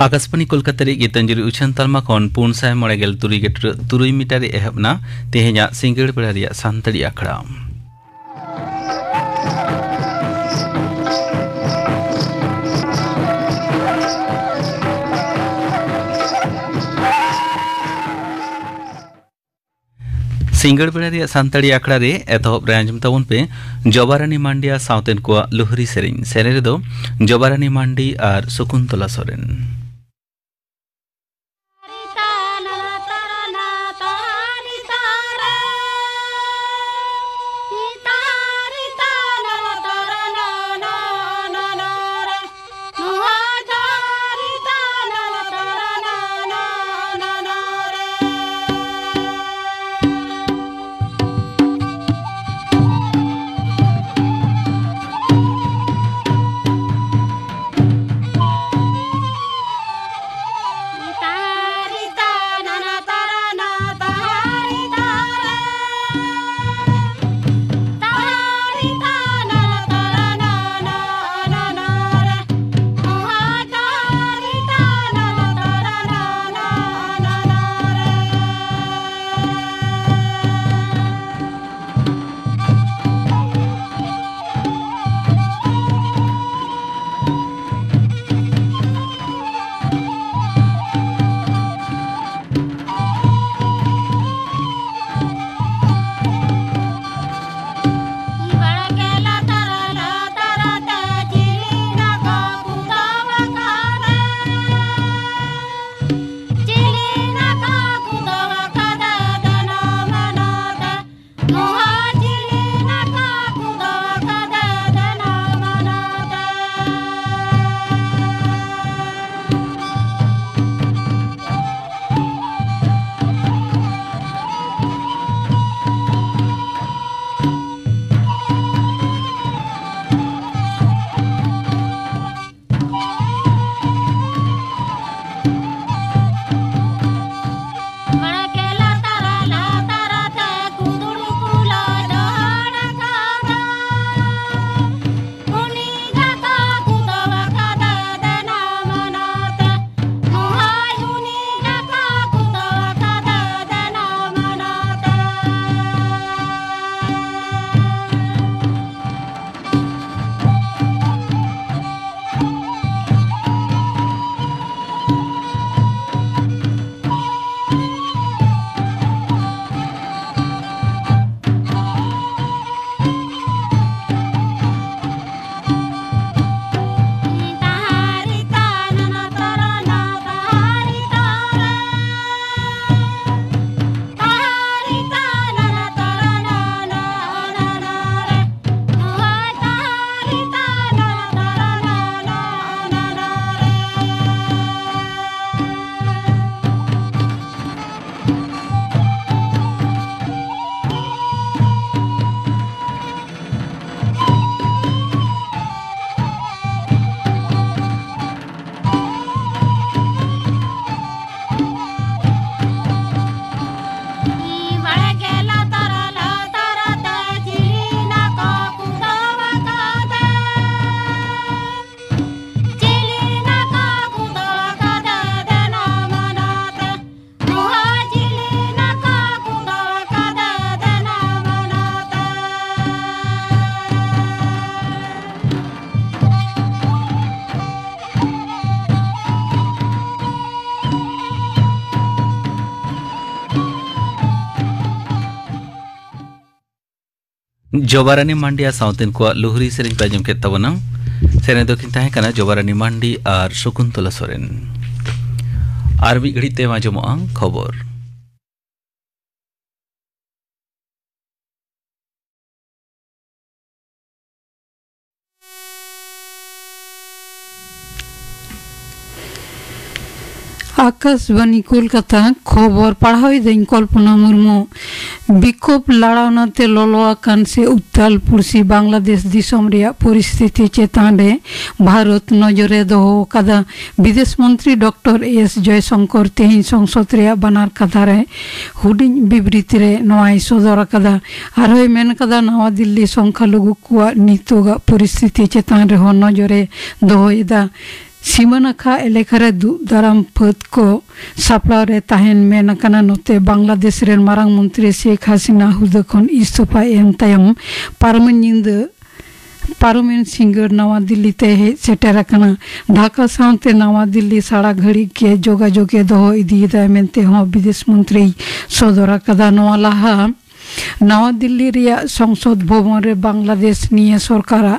आकाशवाणी कोलकाता गीतांजलि उछन तालमा खन 493 मीटर एहबना तेहेजा सिंगड़ बेड़ा रिया सानताड़ी आखड़ा सिंगड़ बेड़ा रिया सानताड़ी आखड़ा रे एतहब रे आंजम ताबन पे जबारानी मांडिया साउतेन को लुहरी सेरिन सेरे दो जबारानी मांडी और शकुंतला सोरेन जबारानी मांडिया साउतेन को लुहरी सेरिन पाजम के तबना सेरे दो किन ताहे कना जबारानी मांडी और शकुंतला सोरेन आर मी घड़ी ते माजमोआ खबर आकाशवाणी कोलकाता खबर पढ़ाई दिन कल्पना मुर्मू विक्षोभ लड़ानाते ललो आकान से उत्ताल पुरसी बांग्लादेश दिसम रिया परिस्थिति चेतान रे भारत नजरे दोहो कदा विदेश मंत्री डॉक्टर एस जयशंकर तेहिन संसद रिया बनार कथा रे हुडिंग विबृति रे नवाई सदर कदा आरोय मेन कदा नवा दिल्ली संख्यालघु कुआ नीतोगा परिस्थिति चेतान रे हो नजरे दोहो इदा सीमानाखा एलेकारे दुदाराम फद को सापड़ारे ताहेन मेनाकाना नोते बांग्लादेश रेन मारांग मंत्री शेख हसीना हुदा खन इस्तफा एम तायम पार्लियामेंट सिंगर नवा दिल्ली ते हेज सेटेराकाना ढाका साउंते नवा दिल्ली साड़ा घड़ी के जोगाजोगे दोहो इदीदा मेंते हो विदेश मंत्री सदरा कदा नवा लाहा नवा दिल्ली रिया संसद भवन रे बांग्लादेश निये सरकारा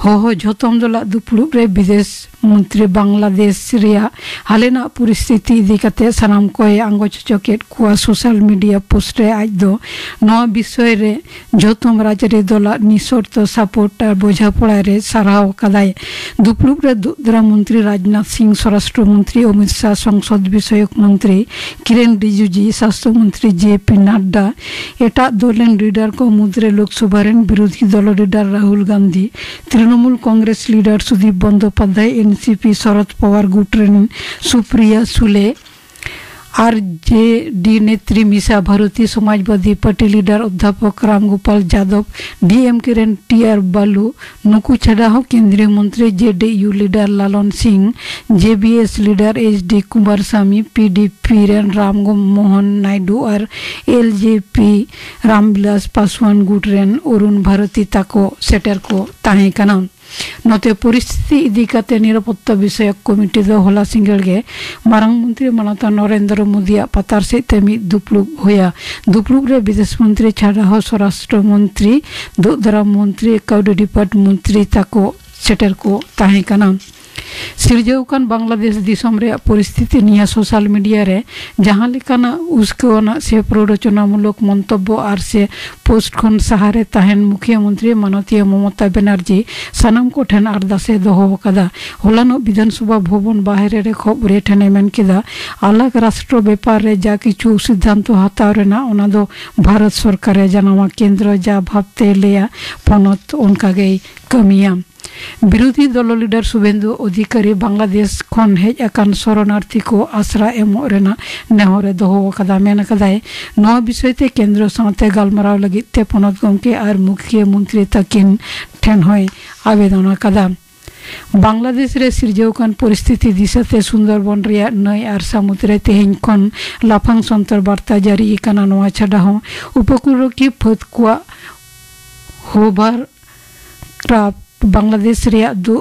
हो झोतम दला दुपुड़ुब रे विदेश मंत्री बांग्लादेश रिया हालेना परिस्थिति इदिकाते सानाम कोय आंगोचचकेट कुआ सोशल मीडिया पोस्ट रे आज दो नवा विषय रे झोतम राजरी दला निशर्त सपोर्ट आर बोझापड़ा रे साराव कदाय दुपुड़ुब रे दुदरा मंत्री राजनाथ सिंह स्वराष्ट्र मंत्री अमित शाह संसद विषयक मंत्री किरेन रिजिजू स्वास्थ्य मंत्री जेपी नड्डा एटा दलेन लीडर को मुद्रे लोकसभा विरोधी दल leader Rahul Gandhi Trinamool Congress leader Sudip Bandyopadhyay NCP Sharad Pawar गुटरेन सुप्रिया सुले आरजेडी नेत्री मीसा भारती समाजवादी पार्टी लीडर अध्यापक रामगोपाल यादव डीएमके रेन टीआर बालू नुकु छाड़ा हो केंद्रीय मंत्री JDU leader Lalan Singh JBS leader HD Kumaraswamy PDP रेन राम मोहन नायडू और एलजेपी रामविलास पासवान गुटरेन अरुण भारती ताको सेटर को ताहे काना नोते परिस्थिति इदिकाते निरापत्ता विषयक कमिटी दो होला सिंगलगे मारांग मंत्री मानता नरेंद्र मोदी पतार से तेमी दुपलुब होया दुपलुब रे विदेश मंत्री छाड़ा हो स्वराष्ट्र मंत्री दुदरा मंत्री काउडी डिपार्टमेंट मंत्री ताको सेटर को ताहे काना सिरजौकान बांग्लादेश दिसम रे परिस्थिति निया सोशल मीडिया रे जहां लेकाना उसकोना से प्ररोचनामूलक मंतब्य आर से पोस्ट खन सहारे ताहेन मुख्यमंत्री माननीय ममता बनर्जी सानाम को ठेन अरदासे दोहो कदा होलानो विधानसभा भवन बाहरे रे खबरे ठेने मेन केदा अलग राष्ट्र व्यापार रे जा किछु सिद्धांत हताव रेना ओना दो भारत सरकार रे जनामा केंद्र जा भाबते लेया पनत उनका गई कमिया विरोधी दल लीडर शुभेंदु अधिकारी बांग्लादेश खन हेज अकान शरणार्थी को आश्रा एमो रेना नेहरे दोहो कदा मेन कदाय नवा विषय ते केंद्र साथे गालमाराव लगी ते पनत गमके आर मुख्यमंत्री तकिन ठेन होय आवेदन कदा बांग्लादेश रे सिरजौकान परिस्थिति दिशाते सुंदरबन रिया नई आर समुद्रे तेहेन खन लाफांग संतर वार्ता जारी काना नवा छाड़ा हो उपकूलरक्षी फद कुआ होबार क्राफ्ट बांग्लादेश रिया दो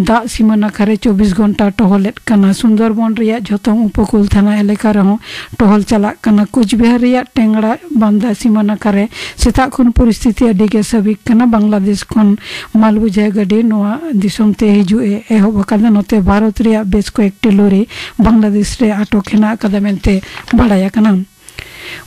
दा सीमा नाखारे 24 घंटा टहलेट कना सुंदरबन रिया झोतम उपकूल थाना एलाका रहो टहल चला कना कुचबिहार रिया टेंगड़ा बांदा सीमा नाखारे सेता खन परिस्थिति अडिगे सबिक कना बांग्लादेश खन मालबुझाय गडी नोआ दिसम ते हिजु एहब कदा नते भारत रिया बेस को एकटी लोरी बांग्लादेश रे आटक हेना कदा मेनते बाड़ाया कना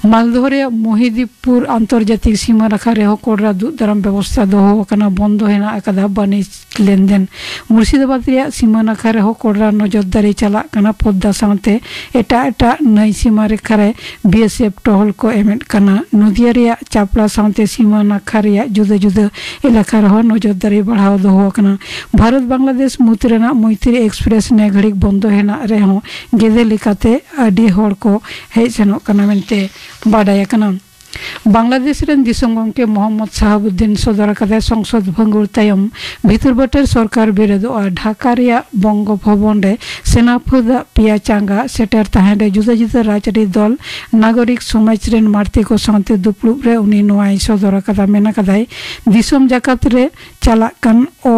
मालदह मोहिदीपुर आंतर्जातिक सीमा रेखा रे कोडरा दुदाराम व्यवस्था दोहो कना बंद हेना अकदा बानिज लेनदेन मुर्शिदाबाद रे सीमा रेखा रे कोडरा नजरदारी चला कना पद्दा साथे एटा एटा नई सीमा रेखा रे बीएसएफ टहल को एमेट कना नदिया रे चापड़ा साथे सीमा रेखा रे जुदा जुदा इलाका रे नजरदारी बढ़ाव दोहो कना भारत बांग्लादेश मुतरेना मैत्री एक्सप्रेस ने घड़ी बंद हेना रे गेदे लेकाते आडी हड़ को हेज सेनो कना मेनते बाडाया कना बांग्लादेश रेन दिसम गमके मोहम्मद शाहाबुद्दीन सदर कदा संसद भंगुर तायम भितरबटर सरकार विरोध और ढाका रिया बंग भवन रे सेनापद पिया चांगा सेटर ताहेन रे जुदा जुदा राजनीति दल नागरिक समाज रेन मार्ती को साथे दुपलुब रे उनी नोआई सदर कदा मेना कदाय दिसम जाकात रे चालाकन ओ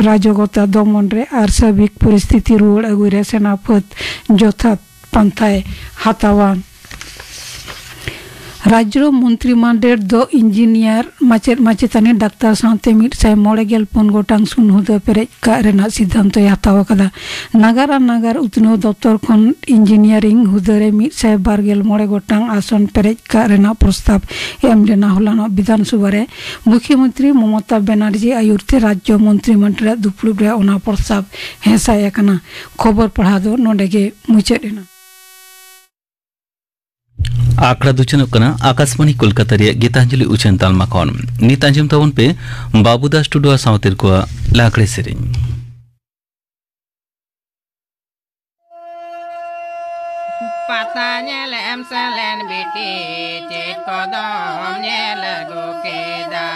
राजगता दमन रे आर साबिक परिस्थिति रुआड़ अगुई रे सेनापद जथात पंथाय हातावा राज्य मंत्रिमंडल दो इंजीनियर माचेद माचेतानी डाक्टर साथे मिट साय मोड़े गेल पुन गोटांग सुनहुदा पेरेज का रेना सिद्धांत हताव कदा नागार नागार उतनो दफ्तर खन इंजीनियरिंग हुदरे मिट साय बारगेल मोड़े गोटांग आसन पेरेज का रेना प्रस्ताव एम लेना होलानो विधानसभा रे मुख्यमंत्री ममता बनर्जी आयुरते राज्य मंत्रिमंडल दुपलुब रे ओना प्रस्ताव हेसाय कना खबर पढ़ा दो नोडेगे मुचेदेना आकड़ा दुचन आकाशवाणी कोलकाता गीतांजलि उचन तालमा खन नीतांजम तवन पे बाबूदास टुडुआ सावतिर को लाकड़े सेरें पता नेल एम सलन बेटे चेत कदम नेल गोकेदा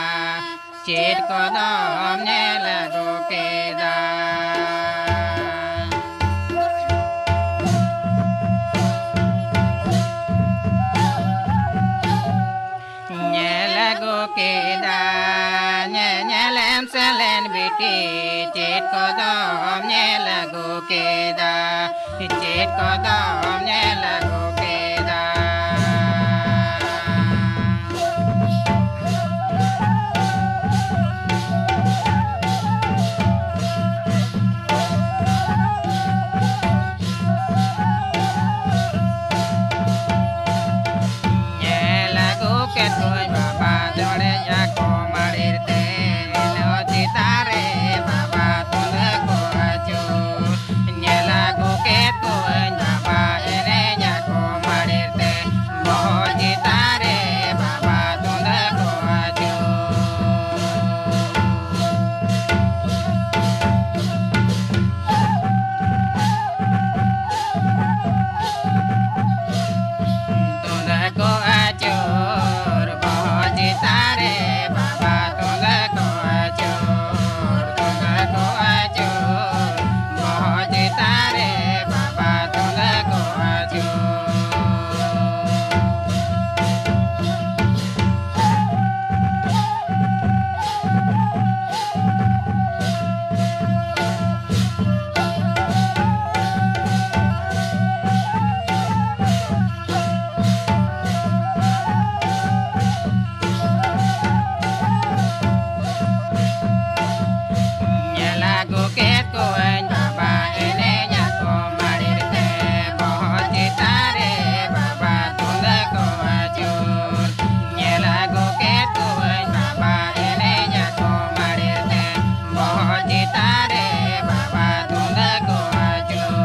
चेत कदम नेल गोकेदा बिटी चेत कदम नेल गोकेदा चेत कदम नेल गोकेदा नेल गोके तुझ बाबा जोड़े जाको मारिरते नो चितारे बाबा तुझ को आजू नेल गोके तुझ बाबा एने जाको मारिरते बहुत चितारे बाबा तुझ को आजू तुझको अचूर बहुत तारे बाबा तुझको अचूर बहुत तारे बाबा तुझको अचूर Nyala guket koen baba ene nyako marirte बहुत तारे बाबा तुझको अचूर nyala guket koen baba ene nyako marirte बहुत तारे बाबा तुझको अचूर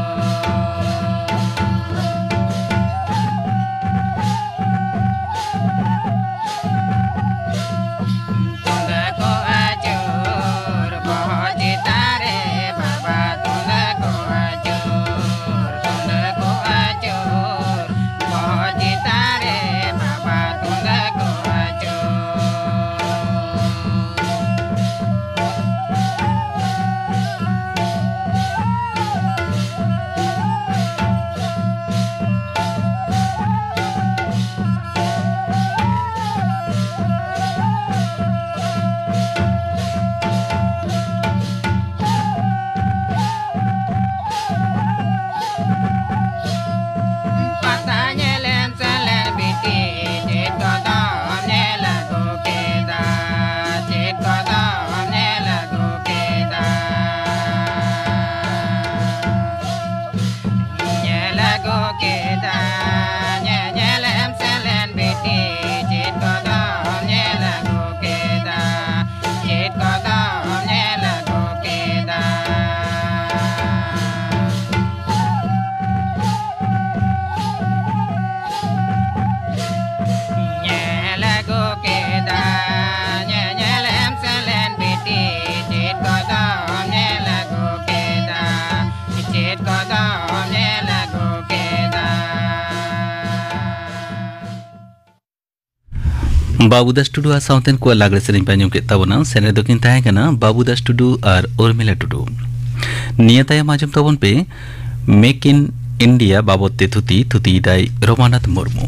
तुझको अचूर बहुत तारे बाबा तुझको अचूर बहुत तारे बाबा तुझको अचूर Patanya lem selen biti chet kodam nel gokeda chet kodam nel gokeda nel gokeda nyelem selen biti chet kodam nel gokeda chet kodam nel gokeda nyala gokeda nyelem selen biti chet kodam nyala gokeda chet kodam nyala gokeda Babudas Tudu आ साउथेन को लागले सेरिंग पांजम के तबना सेने दोकिन ताहे कना बाबूदास टुडू और उर्मिला टुडू नियताया माजम तबन पे मेक इन इंडिया बाबते थुती दाई Ramanath Murmu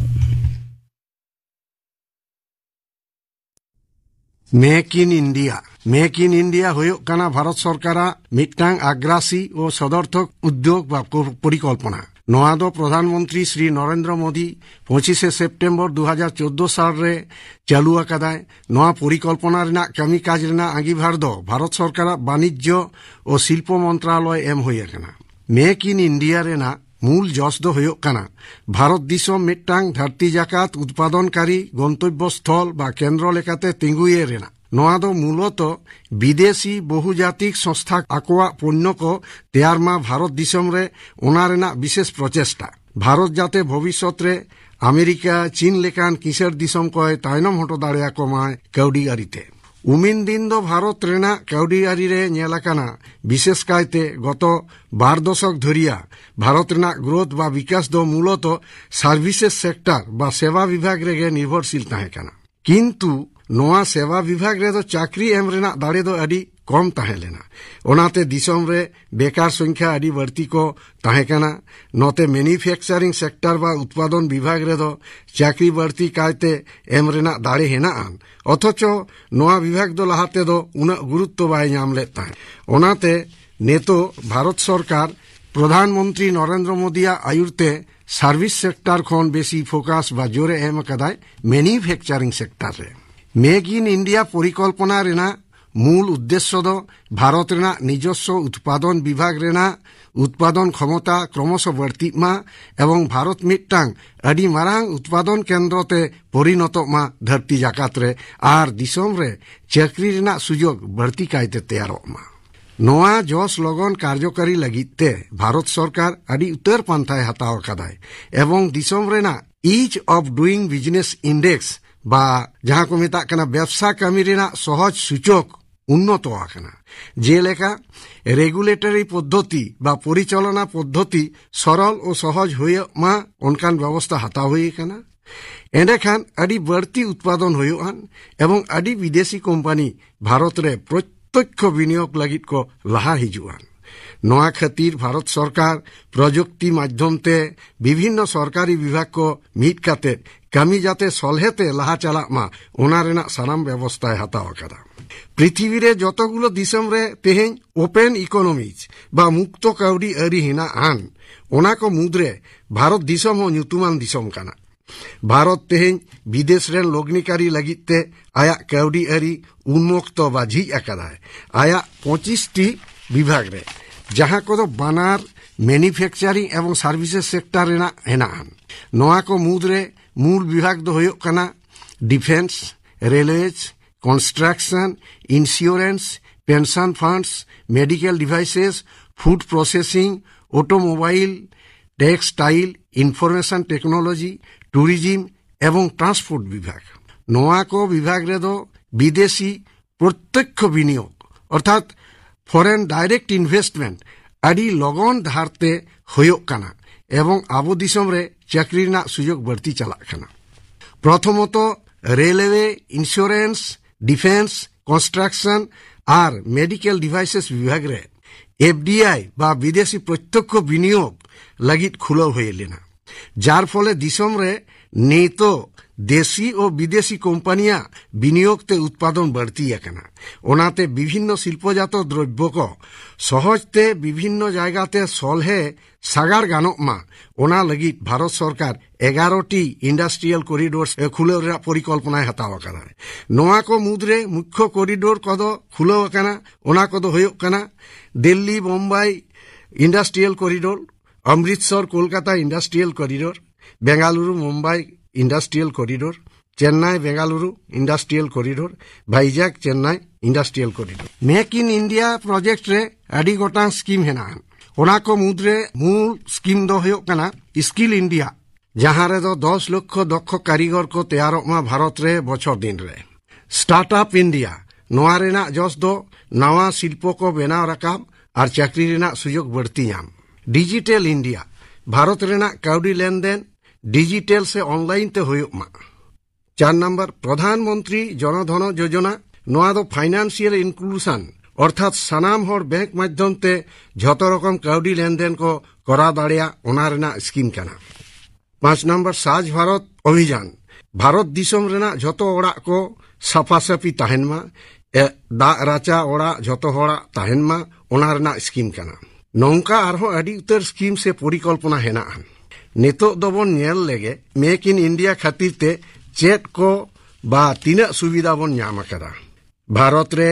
make in India हुयो काना भारत सरकारा मिटटांग आग्रासी और सदर्थक उद्योग बा परिकल्पना नोआ दो प्रधानमंत्री श्री नरेंद्र मोदी 25 सेप्टेम्बर 2014 साल रे चालू आकादाय नोआ परिकल्पना रेना कामी काज रेना आंगीभार दो भारत सरकार वाणिज्य और शिल्प मंत्रालय एम हुई आकाना मेक इन इंडिया रेना मूल जस दो हुयो काना भारत दिसम मिटटांग धरती जाकात उत्पादनकारी गंतव्य स्थल बा केंद्र लेकाते तिंगुए रेना नोआ दो मूलत विदेशी बहुजातिक संस्था आकोआ पण्य को तैयार मा भारत दिसम रे ओना रेना विशेष प्रचेष्टा भारत जाते भविष्यत रे अमेरिका चीन लेकान किसेर दिसम को तायनम हटो दाड़ेया को माय कौडी आरिते उमिन दिन दो भारत रेना कौडी आरी रे नेलाकाना विशेष कायते गत 12 दशक धरिया भारत रेना ग्रोथ बा विकास दो मूलत सार्विसेस सेक्टर बा सेवा विभाग रे निर्भरशील ताहे काना किंतु नोआ सेवा विभाग रे दो चाकरी एम रेना दाड़े दो अडी कम ताहे लेना ओनाते दिसम रे बेकार संख्या आदि बढ़ती को ताहे कना नोते मैन्युफैक्चरिंग सेक्टर बा उत्पादन विभाग रे दो चाकरी बढ़ती कायते एम रेना दाड़े हेना आन अथचो नोआ विभाग दो लहाते दो उना गुरुत्व बाय नाम ले ताहे ओनाते नेतो भारत सरकार प्रधानमंत्री नरेंद्र मोदी आयुरते सार्विस सेक्टर खन बेसी फोकास बा जोरे एम कदाय मैन्युफैक्चरिंग सेक्टर रे मेक इन इंडिया परिकल्पना रेना मूल उद्देश्य दो भारत रेना निजस्व उत्पादन विभाग रेना उत्पादन क्षमता क्रमश बढ़ती मा एवं भारत मिट्टांग अडी मारांग उत्पादन केंद्रते परिणत मा धरती जाकात रे आर दिसम रे चाकरी रेना सुजोग बढ़ती कायते तैयार मा नोआ जोश लगन कार्यकारी लगिते भारत सरकार अडी उत्तर पंथाय हताव कदाय एवं दिसम रेना ease of doing business index बा जहां को मेता कना व्यवसा कमी रेना सहज सूचक उन्नत आकना जेलेका रेगुलेटरी पद्धति बा परिचालना पद्धति सरल और सहज होय मा उनकान व्यवस्था हता होय कना एंडेखान अडी बढ़ती उत्पादन होयन एवं अडी विदेशी कंपनी भारत रे प्रत्यक्ष विनियोग लगित को लहा हिजुआन नोआ खातिर भारत सरकार प्रजुक्ति माध्यमते विभिन्न सरकारी विभाग को मीट काते कमी जाते सलहेते लहा चला मा ओना रेना सानाम व्यवस्था हताव कदा पृथ्वी रे जतगुलो दिसम रे तेहेन ओपन इकोनॉमीज बा मुक्त काउडी अरी हिना आन ओना को मुद्रे भारत दिसम हो न्यूतुमान दिसम काना भारत तेहेन विदेश रे लग्निकारी लगिते आया काउडी अरी उन्मुक्त बा झी अकादाय आया 25 टी विभाग रे जहां को तो बानार मैन्युफैक्चरिंग एवं सर्विसेज सेक्टर रेना हेनान नोआ को मुद्रे मूल विभाग दो होयो कना defence railways construction insurance pension funds medical devices food processing automobile textile information technology tourism एवं ट्रांसपोर्ट विभाग नोआ को विभाग रे दो विदेशी प्रत्यक्ष विनियोग अर्थात फॉरेन डायरेक्ट इन्वेस्टमेंट आदि लगन धारते होयोग कना एवं आबो दिसम रे चाकरी ना सुयोग बढ़ती चला कना प्रथमत रेलवे इंश्योरेंस डिफेंस कंस्ट्रक्शन और मेडिकल डिवाइसेस विभाग रे एफडीआई बा विदेशी प्रत्यक्ष विनियोग लगित खुलो होये लेना जार फले दिसम रे नेतो देशी और विदेशी कोम्पानिया विनियोगते उत्पादन बढ़ती एकना ओनाते विभिन्न शिल्पजात द्रव्य को सहजते विभिन्न जायगाते सलहे सागार गानोक मा ओना लगित भारत सरकार 11टी इंडस्ट्रियल कॉरिडोर खुले परिकल्पना हताव करा नोआ को मुद्रे मुख्य कॉरिडोर कदो खुलो कना ओना कदो होयो कना Delhi Mumbai industrial corridor Amritsar Kolkata industrial corridor Bengaluru Mumbai industrial corridor Chennai Bengaluru industrial corridor Vizag Chennai industrial corridor make in India project रे आडी गोटां स्कीम हेना ओना को मुद्रे मूल स्कीम दो होयो कना स्किल इंडिया जहां रे दो 10 लाख दक्ष कारीगर को तैयार मा भारत रे बछर दिन रे स्टार्टअप इंडिया नोआ रेना जस दो नवा शिल्प को बनाव रकाब और चाकरी रेना सुयोग बढ़ती याम डिजिटल इंडिया भारत रेना काउडी लेनदेन डिजिटल से ऑनलाइन ते होयो मा 4 नंबर प्रधानमंत्री जनधन योजना नोआ दो फाइनेंशियल इंक्लूजन अर्थात सानाम हर बैंक माध्यम ते झतो रकम काउडी लेनदेन को करा दाड़िया ओना रेना स्कीम काना 5 नंबर साज भारत अभियान भारत दिसम रेना झतो ओड़ा को साफा साफी ताहेन मा दा राचा ओड़ा झतो होड़ा ताहेन मा ओना रेना स्कीम काना नौका आरहो आडी उतर स्कीम से परिकल्पना हेना नेतो दोबन नेल लेगे मेक इन इंडिया खातिर ते चेट को बा तीना सुविधा बन नाम करा भारत रे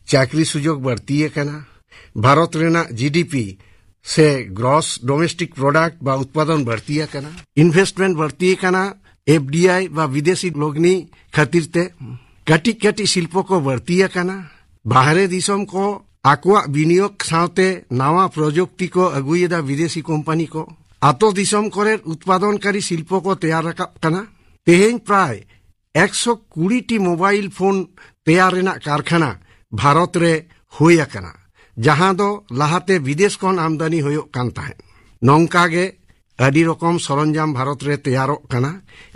चाकरी सुजोग बढ़ती है कना भारत रेना जीडीपी से ग्रॉस डोमेस्टिक प्रोडक्ट बा उत्पादन बढ़ती है कना इन्वेस्टमेंट बढ़ती है कना एफडीआई बा विदेशी लोगनी खातिर ते कटी कटी शिल्प को बढ़ती है कना बाहरे दिसम को आकुआ विनियोग साथे नवा प्रजुक्ति को अगुएदा विदेशी कंपनी को आतो दिसम करे उत्पादनकारी शिल्प को तैयार रखा कना तेहेन प्राय 120 टी मोबाइल फोन तैयार रेना कारखाना भारत रे होया कना जहां दो लहाते विदेश कोन आमदानी होयो कान ताहे नौकागे आदि रकम सरंजाम भारत रे तैयार कना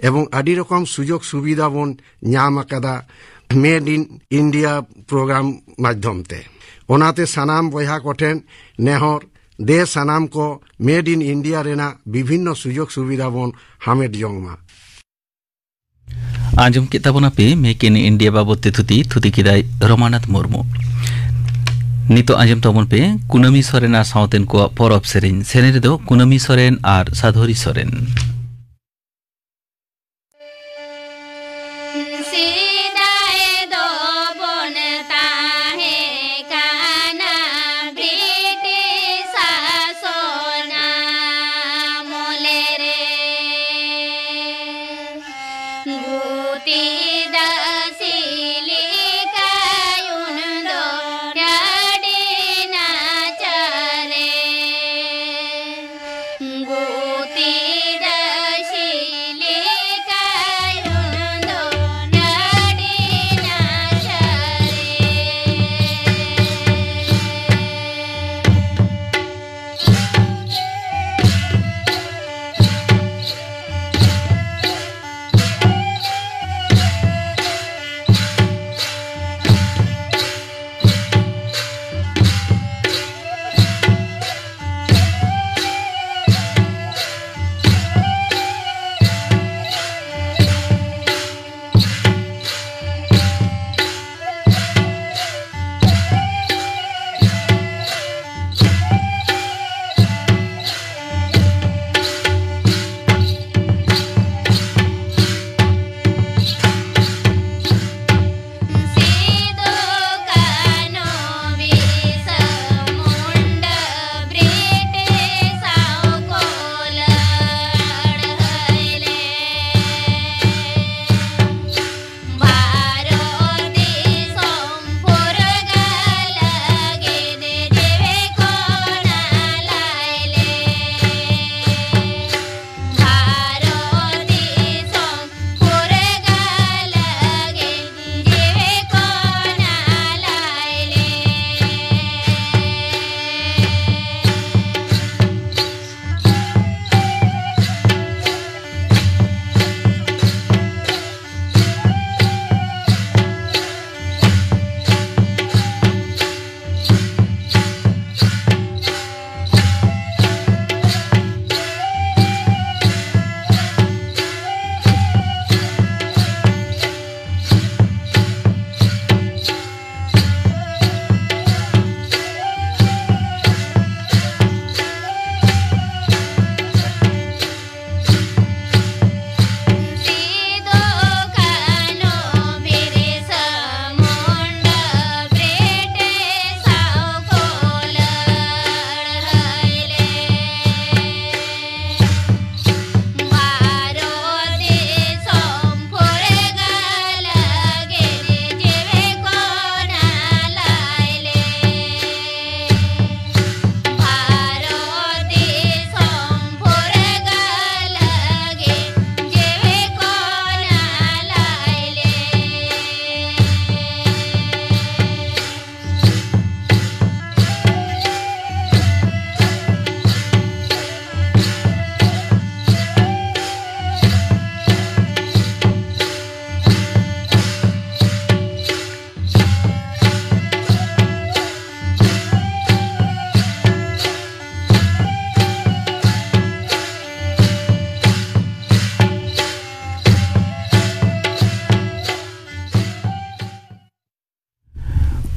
एवं आदि रकम सुजोग सुविधा बन न्याम कदा मेड इन इंडिया प्रोग्राम माध्यम ते ओनाते सानाम बया कोठेन नेहर दे सानाम को मेड इन इंडिया रेना विभिन्न सुजोग सुविधा बन हामेद जोंगमा आंजम किताबना पे मेक इन इंडिया बाबते थुती किदाय रमानाथ मुर्मू नितो आंजम तबन पे कुनामी सोरेन आर साउतेन को परब सेरेन सेनेरे दो कुनामी सोरेन आर साधोरी सोरेन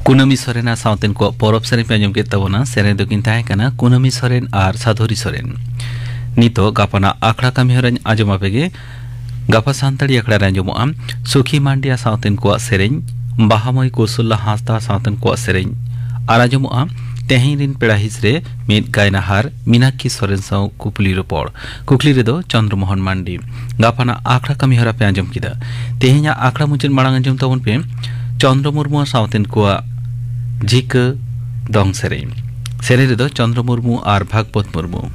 कुनामी सोरेन आर साउतेन को परब सेरेन पे आंजम के तबना सेरेन दो किन ताहे कना कुनामी सोरेन आर साधोरी सोरेन नितो गापाना आखड़ा कामी हरन आंजम आपेगे गापा सान्ताड़ी आखड़ा आंजमोआ सुखी मांडिया साउतेन को सेरेन बाहामय कौशल्ला हांसदा साउतेन को सेरेन आर आंजमोआ तेहें रिन पेड़ा हिसरे मिद गायनाहार मीनाक्षी सोरेन साउ कुपली रोपड़ कुकली रेदो चंद्रमोहन मांडी गापाना आखड़ा कामी हरा पे आंजम किदा तेहें आखड़ा मुचन मांग आंजम तबन पे चंद्र मुर्मू साउतेन को झिक दंग सेरेन सेरेन रेदो चंद्र मुर्मू आर भागवत मुर्मू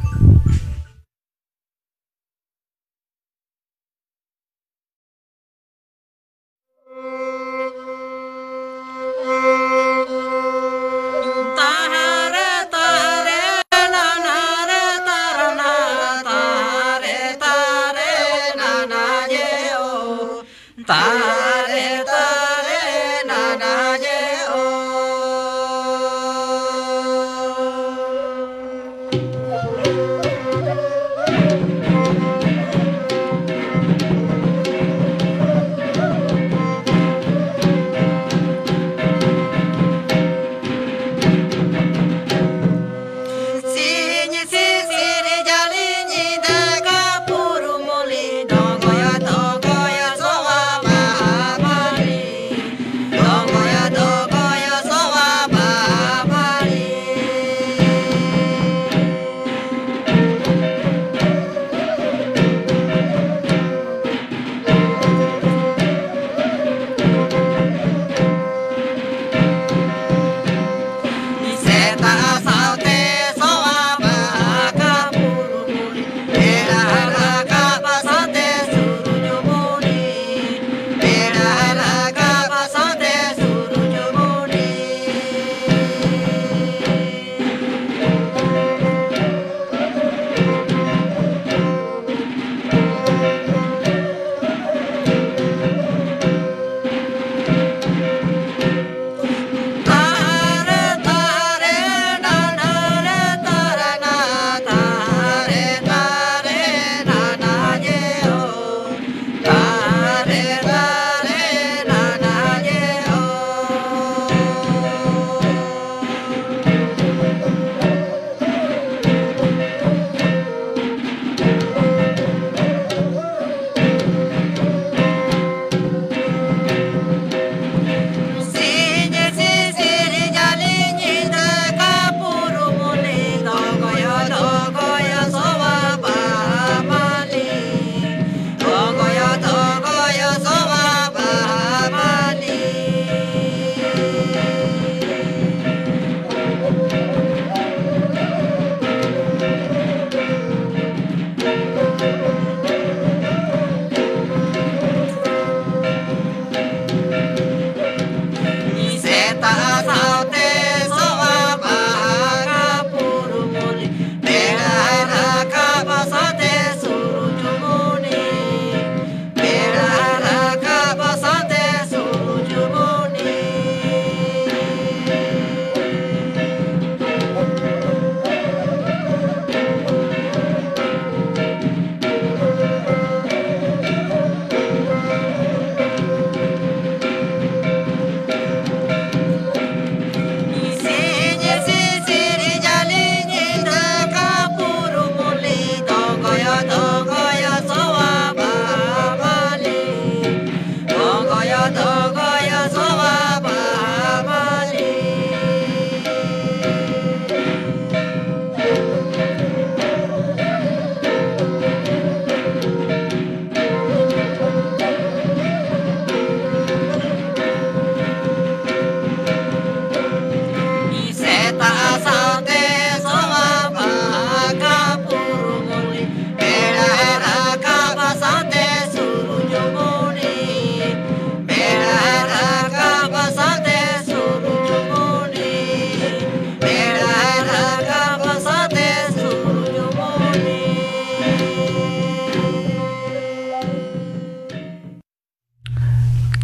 तारे तारे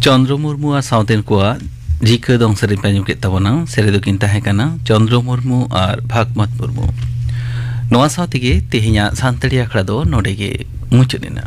चंद्र मुर्मू और साउथेन कोआ जिका दंग सेरेन पे के तबना सेरे दो किन ताहे कना चंद्र मुर्मू और भागमत मुर्मू नोआ साउथिगे तेहिया सांतड़ी आखड़ा दो नोडेगे मुचदिना